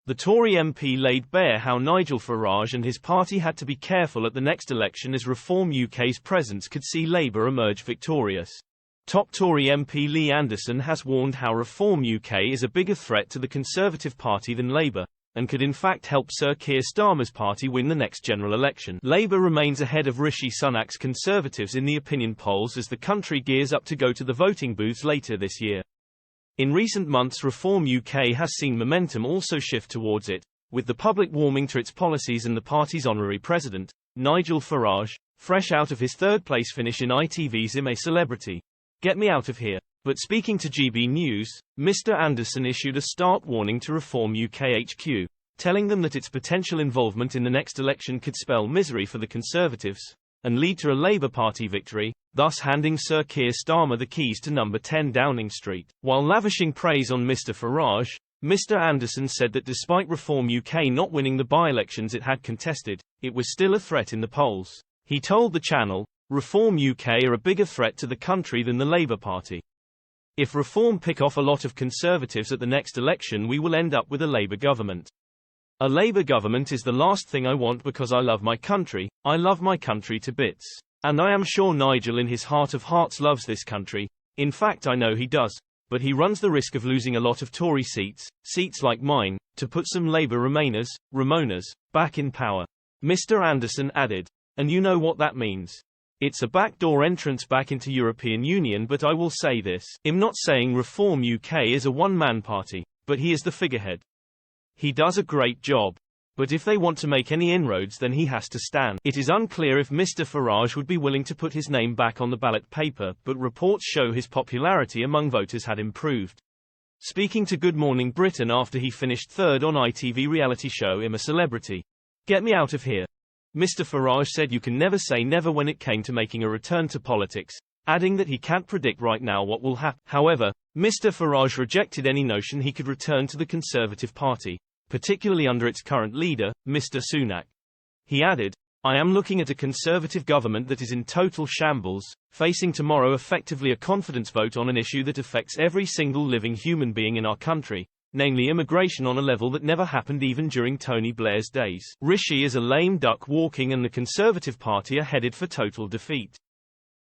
The Tory MP laid bare how Nigel Farage and his party had to be careful at the next election as Reform UK's presence could see Labour emerge victorious. Top Tory MP Lee Anderson has warned how Reform UK is a bigger threat to the Conservative Party than Labour, and could in fact help Sir Keir Starmer's party win the next general election. Labour remains ahead of Rishi Sunak's Conservatives in the opinion polls as the country gears up to go to the voting booths later this year. In recent months, Reform UK has seen momentum also shift towards it, with the public warming to its policies and the party's honorary president, Nigel Farage, fresh out of his third-place finish in ITV's I'm a Celebrity. Get me out of here. But speaking to GB News, Mr. Anderson issued a stark warning to Reform UK HQ, telling them that its potential involvement in the next election could spell misery for the Conservatives, and lead to a Labour Party victory, thus handing Sir Keir Starmer the keys to number 10 Downing Street. While lavishing praise on Mr. Farage, Mr. Anderson said that despite Reform UK not winning the by-elections it had contested, it was still a threat in the polls. He told the channel, Reform UK are a bigger threat to the country than the Labour Party. If Reform pick off a lot of Conservatives at the next election, we will end up with a Labour government. A Labour government is the last thing I want because I love my country, I love my country to bits. And I am sure Nigel in his heart of hearts loves this country, in fact I know he does, but he runs the risk of losing a lot of Tory seats, seats like mine, to put some Labour Remainers, Ramonas, back in power. Mr. Anderson added. And you know what that means. It's a backdoor entrance back into European Union, but I will say this. I'm not saying Reform UK is a one-man party, but he is the figurehead. He does a great job. But if they want to make any inroads then he has to stand. It is unclear if Mr. Farage would be willing to put his name back on the ballot paper, but reports show his popularity among voters had improved. Speaking to Good Morning Britain after he finished third on ITV reality show I'm a Celebrity. Get me out of here. Mr. Farage said you can never say never when it came to making a return to politics, adding that he can't predict right now what will happen. However, Mr. Farage rejected any notion he could return to the Conservative Party, particularly under its current leader, Mr. Sunak. He added, I am looking at a Conservative government that is in total shambles, facing tomorrow effectively a confidence vote on an issue that affects every single living human being in our country, namely immigration on a level that never happened even during Tony Blair's days. Rishi is a lame duck walking and the Conservative Party are headed for total defeat.